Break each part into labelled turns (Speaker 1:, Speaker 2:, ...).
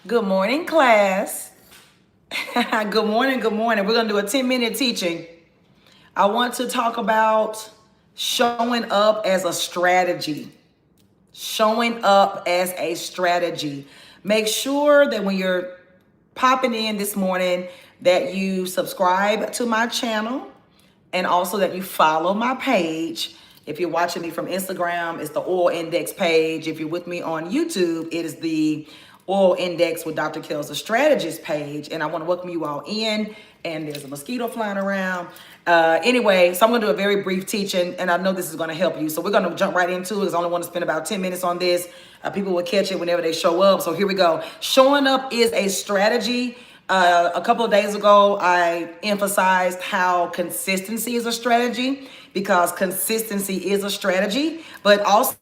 Speaker 1: Good morning, class. Good morning, good morning. We're going to do a 10-minute teaching. I want to talk about showing up as a strategy. Showing up as a strategy. Make sure that when you're popping in this morning that you subscribe to my channel and also that you follow my page. If you're watching me from Instagram, it's the Oil Index page. If you're with me on YouTube, it is the Oil Index with Dr. Kells, the strategist page. And I want to welcome you all in. And there's a mosquito flying around. Anyway, so I'm going to do a very brief teaching, and I know this is going to help you. So we're going to jump right into it because I only want to spend about 10 minutes on this. People will catch it whenever they show up. So here we go. Showing up is a strategy. A couple of days ago, I emphasized how consistency is a strategy because consistency is a strategy, but also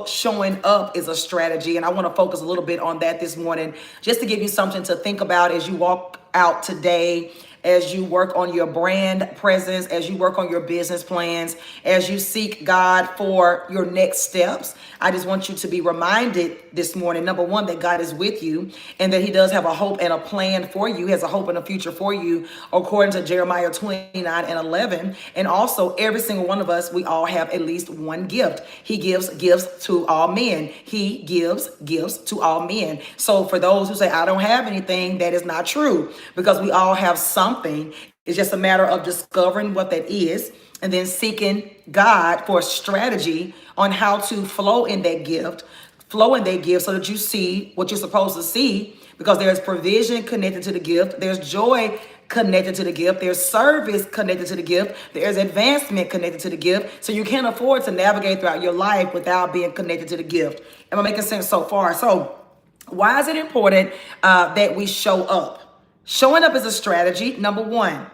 Speaker 1: showing up is a strategy. And I want to focus a little bit on that this morning, just to give you something to think about as you walk out today, as you work on your brand presence, as you work on your business plans, as you seek God for your next steps. I just want you to be reminded this morning, number one, that God is with you and that he does have a hope and a plan for you. He has a hope and a future for you, according to Jeremiah 29:11. And also, every single one of us, we all have at least one gift. He gives gifts to all men. He gives gifts to all men. So for those who say, I don't have anything, that is not true, because we all have something. It's just a matter of discovering what that is and then seeking God for a strategy on how to flow in that gift, so that you see what you're supposed to see, because there's provision connected to the gift. There's joy connected to the gift. There's service connected to the gift. There's advancement connected to the gift. So you can't afford to navigate throughout your life without being connected to the gift. Am I making sense so far? So why is it important that we show up? Showing up is a strategy, number one,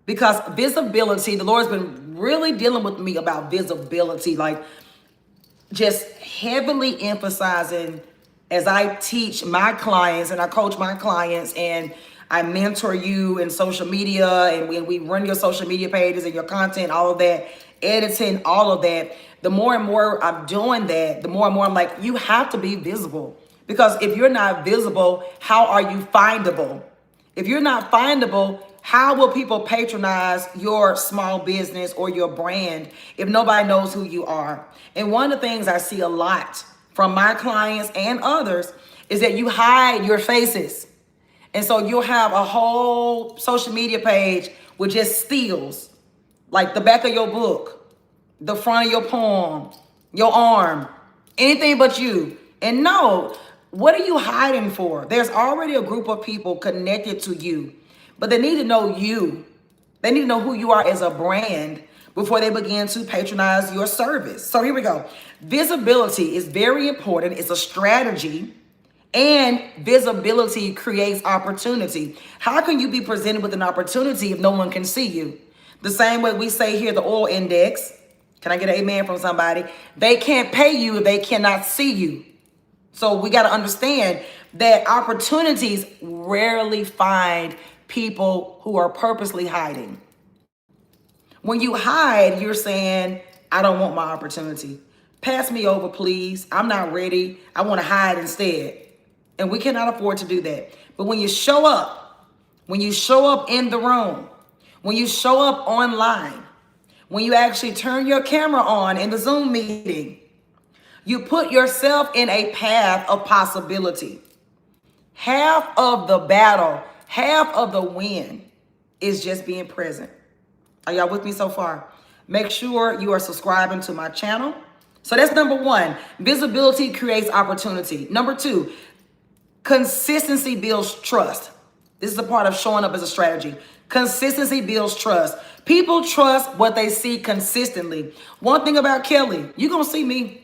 Speaker 1: because visibility, the Lord's been really dealing with me about visibility, like just heavily emphasizing as I teach my clients and I coach my clients and I mentor you in social media, and when we run your social media pages and your content, all of that, editing, all of that, the more and more I'm doing that, the more and more I'm like, you have to be visible. Because if you're not visible, how are you findable? If you're not findable, how will people patronize your small business or your brand if nobody knows who you are? And one of the things I see a lot from my clients and others is that you hide your faces. And so you'll have a whole social media page with just steals, like the back of your book, the front of your poem, your arm, anything but you. And no, what are you hiding for? There's already a group of people connected to you, but they need to know you. They need to know who you are as a brand before they begin to patronize your service. So here we go. Visibility is very important. It's a strategy, and visibility creates opportunity. How can you be presented with an opportunity if no one can see you? The same way we say here, the Oil Index. Can I get an amen from somebody? They can't pay you if they cannot see you. So we got to understand that opportunities rarely find people who are purposely hiding. When you hide, you're saying, I don't want my opportunity. Pass me over, please. I'm not ready. I want to hide instead. And we cannot afford to do that. But when you show up in the room, when you show up online, when you actually turn your camera on in the Zoom meeting, you put yourself in a path of possibility. Half of the battle, half of the win is just being present. Are y'all with me so far? Make sure you are subscribing to my channel. So that's number one. Visibility creates opportunity. Number two, consistency builds trust. This is a part of showing up as a strategy. Consistency builds trust. People trust what they see consistently. One thing about Kelly, you're going to see me.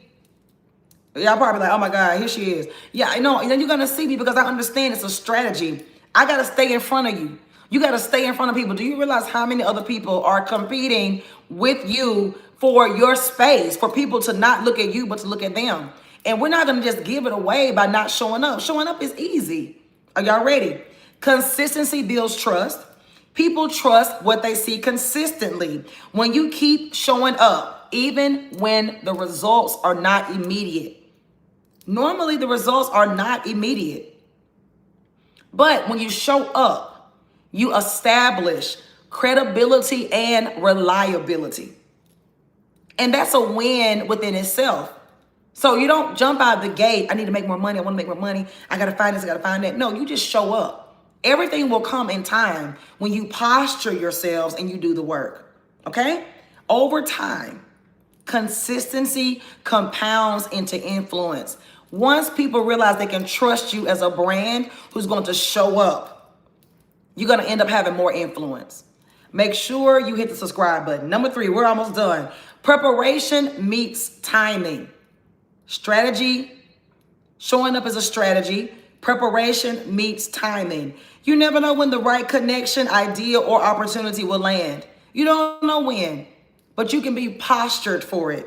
Speaker 1: Y'all probably like, oh my God, here she is. Yeah, I know. And then you're going to see me because I understand it's a strategy. I got to stay in front of you. You got to stay in front of people. Do you realize how many other people are competing with you for your space, for people to not look at you, but to look at them? And we're not going to just give it away by not showing up. Showing up is easy. Are y'all ready? Consistency builds trust. People trust what they see consistently. When you keep showing up, even when the results are not immediate. Normally, the results are not immediate. But when you show up, you establish credibility and reliability. And that's a win within itself. So you don't jump out the gate, I need to make more money, I want to make more money, I got to find this, I got to find that. No, you just show up. Everything will come in time when you posture yourselves and you do the work. Okay? Over time, consistency compounds into influence. Once people realize they can trust you as a brand who's going to show up, you're going to end up having more influence. Make sure you hit the subscribe button. Number 3, we're almost done. Preparation meets timing. Strategy, showing up as a strategy. Preparation meets timing. You never know when the right connection, idea, or opportunity will land. You don't know when, but you can be postured for it.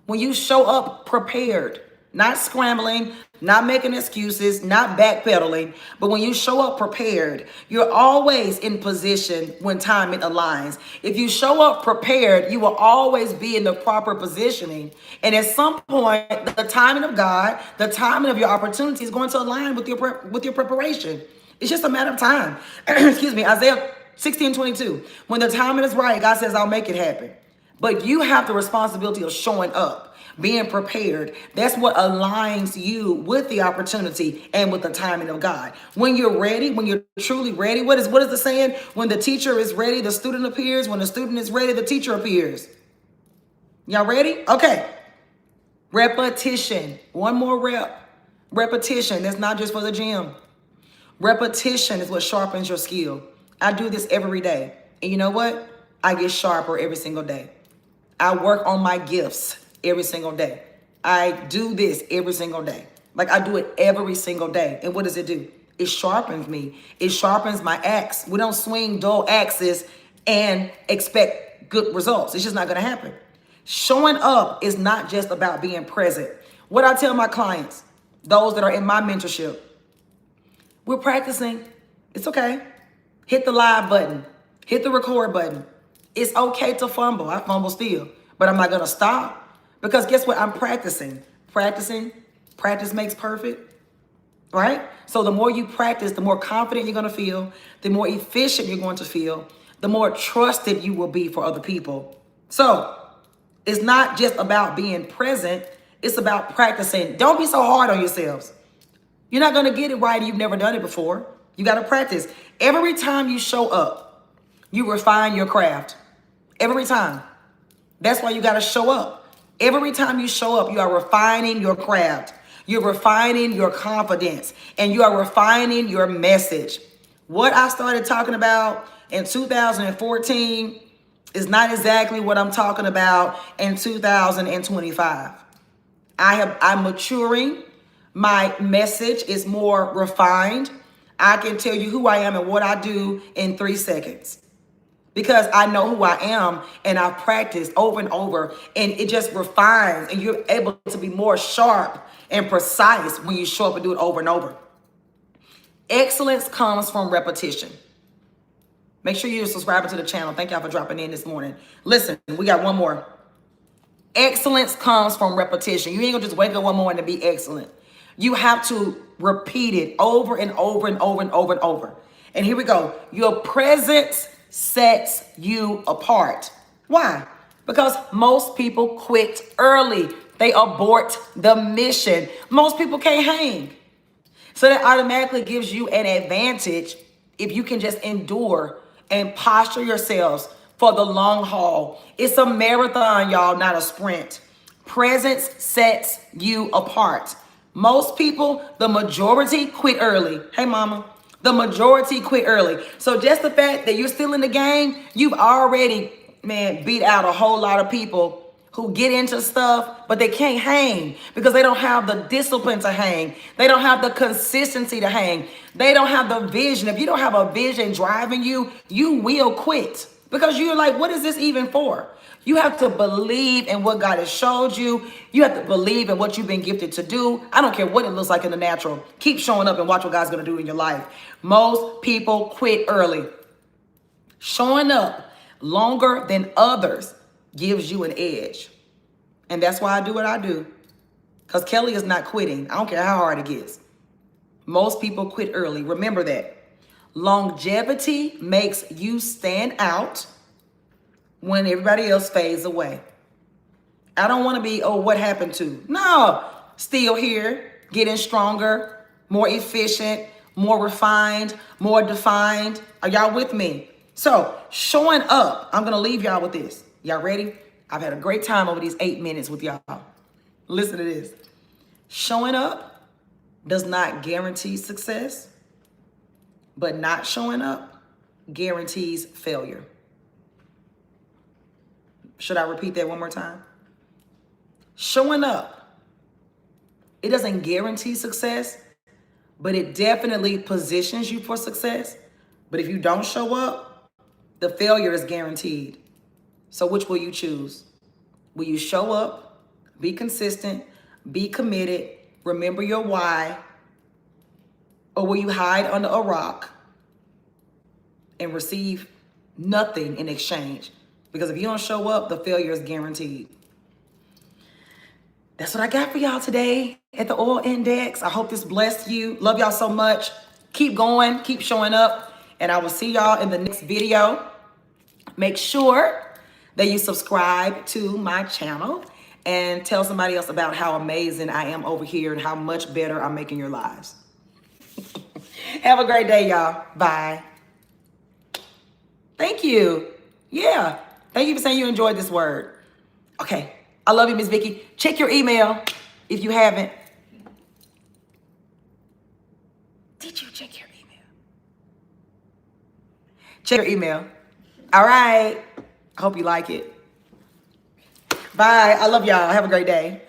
Speaker 1: When you show up prepared, not scrambling, not making excuses, not backpedaling, but when you show up prepared, you're always in position when timing aligns. If you show up prepared, you will always be in the proper positioning. And at some point, the timing of God, the timing of your opportunity is going to align with your preparation. It's just a matter of time. Excuse me, Isaiah 16:22. When the timing is right, God says, I'll make it happen. But you have the responsibility of showing up, being prepared. That's what aligns you with the opportunity and with the timing of God. When you're ready, when you're truly ready, what is the saying? When the teacher is ready, the student appears. When the student is ready, the teacher appears. Y'all ready? Okay. Repetition. One more rep. Repetition. That's not just for the gym. Repetition is what sharpens your skill. I do this every day. And you know what? I get sharper every single day. I work on my gifts every single day. I do this every single day. Like I do it every single day. And what does it do? It sharpens me. It sharpens my axe. We don't swing dull axes and expect good results. It's just not going to happen. Showing up is not just about being present. What I tell my clients, those that are in my mentorship, we're practicing. It's okay. Hit the live button. Hit the record button. It's okay to fumble. I fumble still, but I'm not going to stop because guess what? I'm practicing. Practice makes perfect, right? So the more you practice, the more confident you're going to feel, the more efficient you're going to feel, the more trusted you will be for other people. So it's not just about being present. It's about practicing. Don't be so hard on yourselves. You're not going to get it right if you've never done it before. You got to practice. Every time you show up, you refine your craft. Every time. That's why you got to show up. Every time you show up, you are refining your craft. You're refining your confidence. And you are refining your message. What I started talking about in 2014 is not exactly what I'm talking about in 2025. I'm maturing. My message is more refined. I can tell you who I am and what I do in 3 seconds. Because I know who I am and I've practiced over and over and it just refines and you're able to be more sharp and precise when you show up and do it over and over. Excellence comes from repetition. Make sure you're subscribing to the channel. Thank y'all for dropping in this morning. Listen, we got one more. Excellence comes from repetition. You ain't gonna just wake up one morning and be excellent. You have to repeat it over and over and over and over and over. And here we go. Your presence sets you apart. Why? Because most people quit early. They abort the mission. Most people can't hang. So that automatically gives you an advantage if you can just endure and posture yourselves for the long haul. It's a marathon, y'all, not a sprint. Presence sets you apart. Most people, the majority quit early. Hey, mama. The majority quit early. So just the fact that you're still in the game, you've already, beat out a whole lot of people who get into stuff, but they can't hang because they don't have the discipline to hang. They don't have the consistency to hang. They don't have the vision. If you don't have a vision driving you, you will quit because you're like, what is this even for? You have to believe in what God has showed you. You have to believe in what you've been gifted to do. I don't care what it looks like in the natural. Keep showing up and watch what God's going to do in your life. Most people quit early. Showing up longer than others gives you an edge. And that's why I do what I do. Because Kelly is not quitting. I don't care how hard it gets. Most people quit early. Remember that. Longevity makes you stand out when everybody else fades away. I don't want to be, oh, what happened to? No, still here, getting stronger, more efficient, more refined, more defined. Are y'all with me? So, showing up, I'm going to leave y'all with this. Y'all ready? I've had a great time over these 8 minutes with y'all. Listen to this. Showing up does not guarantee success, but not showing up guarantees failure. Should I repeat that one more time? Showing up, it doesn't guarantee success, but it definitely positions you for success. But if you don't show up, the failure is guaranteed. So which will you choose? Will you show up, be consistent, be committed, remember your why, or will you hide under a rock and receive nothing in exchange? Because if you don't show up, the failure is guaranteed. That's what I got for y'all today at the Oil Index. I hope this blessed you. Love y'all so much. Keep going, keep showing up, and I will see y'all in the next video. Make sure that you subscribe to my channel and tell somebody else about how amazing I am over here and how much better I'm making your lives. Have a great day, y'all. Bye. Thank you. Yeah. Thank you for saying you enjoyed this word. Okay. I love you, Miss Vicky. Check your email if you haven't. Did you check your email? Check your email. All right. I hope you like it. Bye. I love y'all. Have a great day.